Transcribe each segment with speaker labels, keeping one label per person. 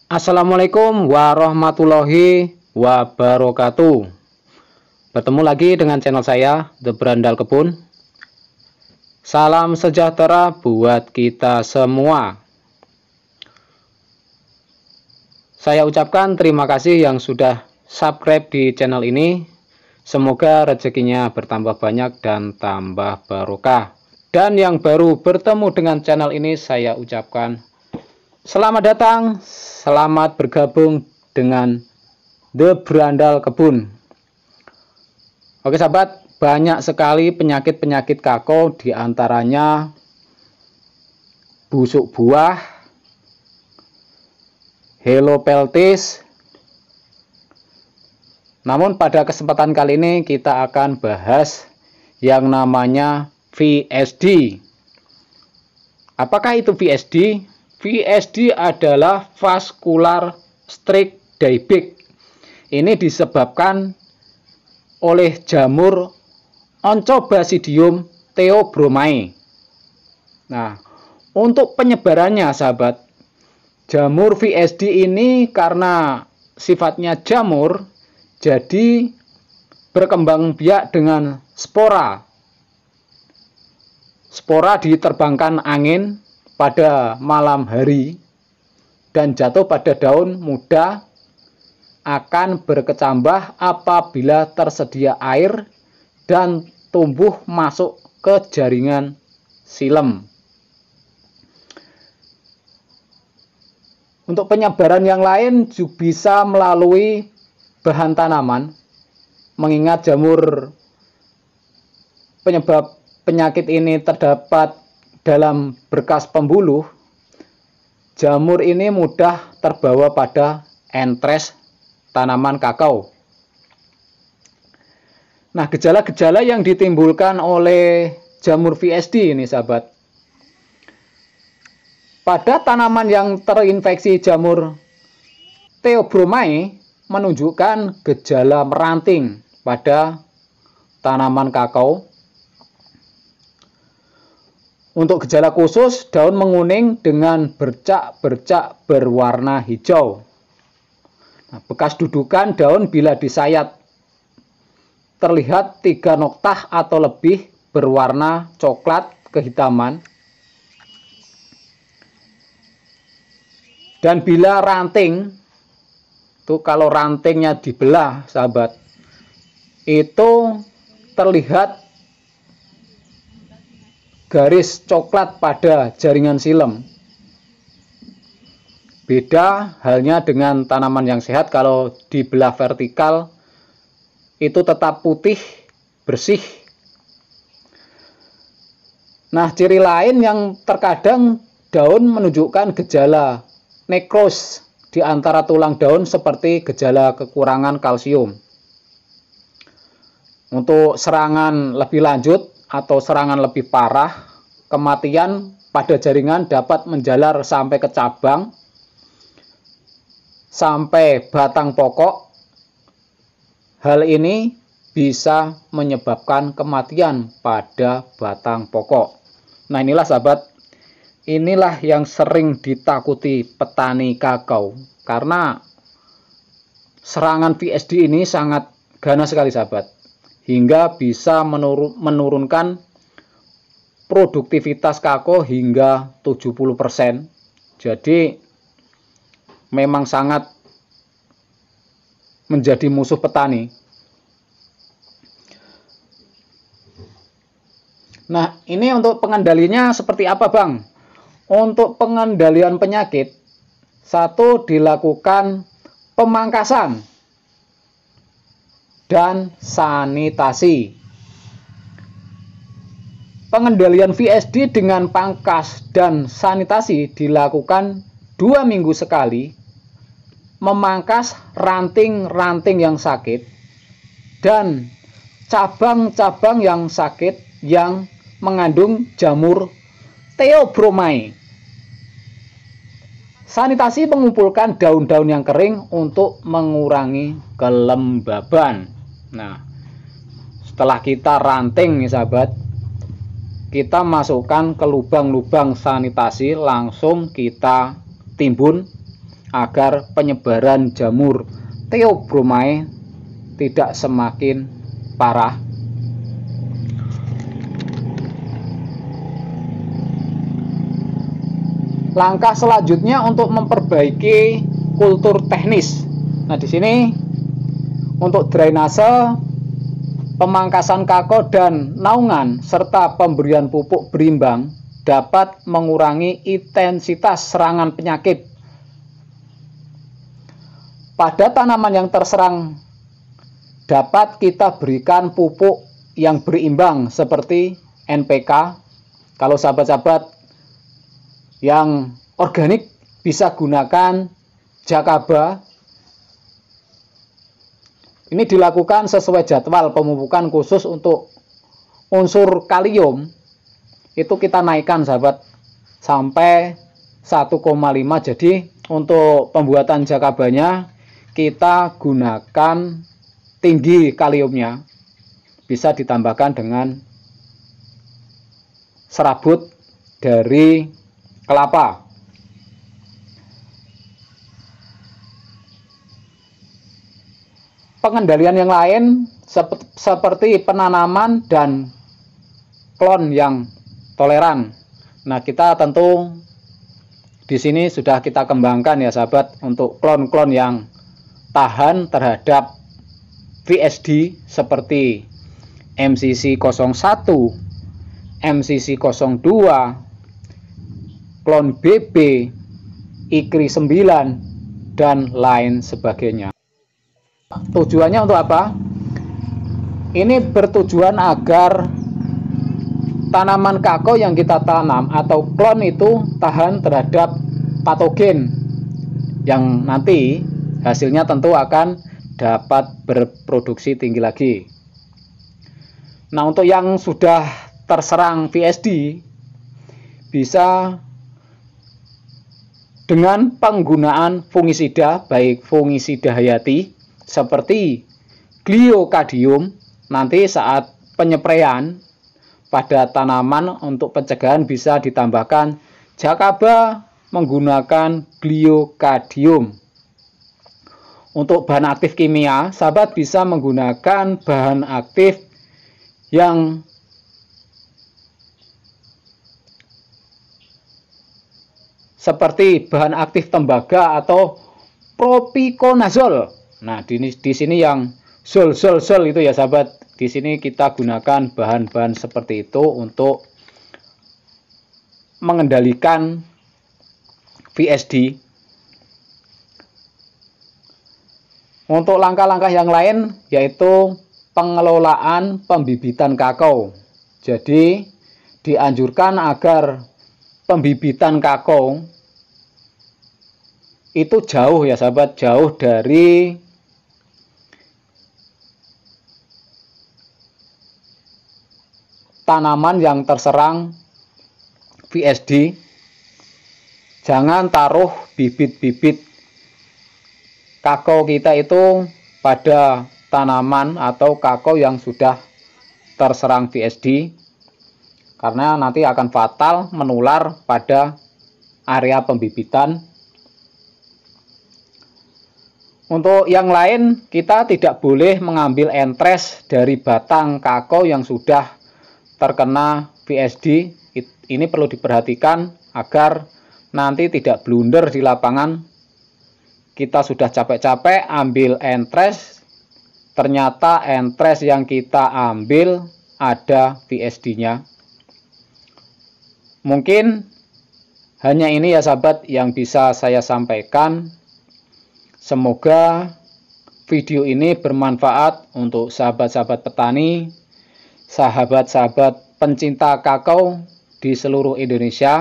Speaker 1: Assalamualaikum warahmatullahi wabarakatuh. Bertemu lagi dengan channel saya, The Berandal Kebun. Salam sejahtera buat kita semua. Saya ucapkan terima kasih yang sudah subscribe di channel ini. Semoga rezekinya bertambah banyak dan tambah barokah. Dan yang baru bertemu dengan channel ini, saya ucapkan selamat datang, selamat bergabung dengan The Berandal Kebun. Oke sahabat, banyak sekali penyakit-penyakit kakao, diantaranya busuk buah, helopeltis. Namun pada kesempatan kali ini kita akan bahas yang namanya VSD. Apakah itu VSD? VSD adalah vascular streak dieback. Ini disebabkan oleh jamur Oncobasidium theobromai. Nah, untuk penyebarannya sahabat, jamur VSD ini karena sifatnya jamur, jadi berkembang biak dengan spora. Spora diterbangkan angin pada malam hari dan jatuh pada daun muda, akan berkecambah apabila tersedia air dan tumbuh masuk ke jaringan silem. Untuk penyebaran yang lain juga bisa melalui bahan tanaman, mengingat jamur penyebab penyakit ini terdapat dalam berkas pembuluh. Jamur ini mudah terbawa pada entres tanaman kakao. Nah, gejala-gejala yang ditimbulkan oleh jamur VSD ini sahabat, pada tanaman yang terinfeksi jamur theobromai menunjukkan gejala meranting pada tanaman kakao. Untuk gejala khusus, daun menguning dengan bercak-bercak berwarna hijau. Nah, bekas dudukan daun bila disayat terlihat 3 noktah atau lebih berwarna coklat kehitaman. Dan bila ranting, tuh kalau rantingnya dibelah sahabat, itu terlihat garis coklat pada jaringan silem. Beda halnya dengan tanaman yang sehat, kalau dibelah vertikal itu tetap putih, bersih. Nah, ciri lain yang terkadang daun menunjukkan gejala nekros di antara tulang daun seperti gejala kekurangan kalsium. Untuk serangan lebih lanjut atau serangan lebih parah, kematian pada jaringan dapat menjalar sampai ke cabang, sampai batang pokok. Hal ini bisa menyebabkan kematian pada batang pokok. Nah, inilah sahabat, inilah yang sering ditakuti petani kakao, karena serangan VSD ini sangat ganas sekali sahabat, hingga bisa menurunkan produktivitas kakao hingga 70%. Jadi memang sangat menjadi musuh petani. Nah, ini untuk pengendalinya seperti apa Bang? Untuk pengendalian penyakit, satu, dilakukan pemangkasan dan sanitasi. Pengendalian VSD dengan pangkas dan sanitasi dilakukan 2 minggu sekali, memangkas ranting-ranting yang sakit dan cabang-cabang yang sakit yang mengandung jamur theobromai. Sanitasi mengumpulkan daun-daun yang kering untuk mengurangi kelembaban. Nah, setelah kita ranting nih sahabat, kita masukkan ke lubang-lubang sanitasi, langsung kita timbun agar penyebaran jamur Theobromai tidak semakin parah. Langkah selanjutnya untuk memperbaiki kultur teknis. Nah, di sini untuk drainase, pemangkasan kako dan naungan serta pemberian pupuk berimbang dapat mengurangi intensitas serangan penyakit pada tanaman yang terserang. Dapat kita berikan pupuk yang berimbang seperti NPK. Kalau sahabat-sahabat yang organik bisa gunakan Jakaba. Ini dilakukan sesuai jadwal pemupukan khusus untuk unsur kalium. Itu kita naikkan sahabat sampai 1,5. Jadi untuk pembuatan Jakabanya kita gunakan tinggi kaliumnya. Bisa ditambahkan dengan serabut dari kelapa. Pengendalian yang lain seperti penanaman dan klon yang toleran. Nah, kita tentu di sini sudah kita kembangkan ya sahabat untuk klon-klon yang tahan terhadap VSD seperti MCC 01, MCC 02, klon BB, IKRI 9 dan lain sebagainya. Tujuannya untuk apa? Ini bertujuan agar tanaman kako yang kita tanam atau klon itu tahan terhadap patogen yang nanti hasilnya tentu akan dapat berproduksi tinggi lagi. Nah, untuk yang sudah terserang VSD bisa dengan penggunaan fungisida, baik fungisida hayati seperti gliokadium. Nanti saat penyepraian pada tanaman untuk pencegahan bisa ditambahkan Jakaba menggunakan gliokadium. Untuk bahan aktif kimia, sahabat bisa menggunakan bahan aktif yang seperti bahan aktif tembaga atau propiconazole. Nah, di sini yang sol itu ya sahabat. Di sini kita gunakan bahan-bahan seperti itu untuk mengendalikan VSD. Untuk langkah-langkah yang lain yaitu pengelolaan pembibitan kakao. Jadi dianjurkan agar pembibitan kakao itu jauh ya sahabat, jauh dari tanaman yang terserang VSD. Jangan taruh bibit-bibit kakao kita itu pada tanaman atau kakao yang sudah terserang VSD, karena nanti akan fatal menular pada area pembibitan. Untuk yang lain, kita tidak boleh mengambil entres dari batang kakao yang sudah terkena VSD. Ini perlu diperhatikan agar nanti tidak blunder di lapangan. Kita sudah capek-capek ambil entres, ternyata entres yang kita ambil ada VSD-nya. Mungkin hanya ini ya sahabat yang bisa saya sampaikan. Semoga video ini bermanfaat untuk sahabat-sahabat petani, sahabat-sahabat pencinta kakao di seluruh Indonesia.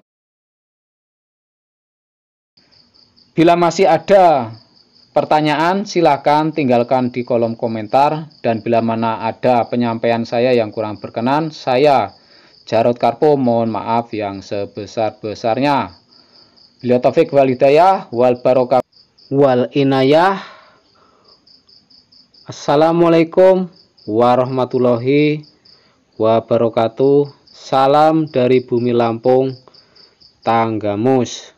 Speaker 1: Bila masih ada pertanyaan, silakan tinggalkan di kolom komentar. Dan bila mana ada penyampaian saya yang kurang berkenan, saya Jarod Karpo mohon maaf yang sebesar-besarnya. Bila taufik wal hidayah wal barokah wal inayah. Assalamualaikum warahmatullahi wabarakatuh. Salam dari bumi Lampung, Tanggamus.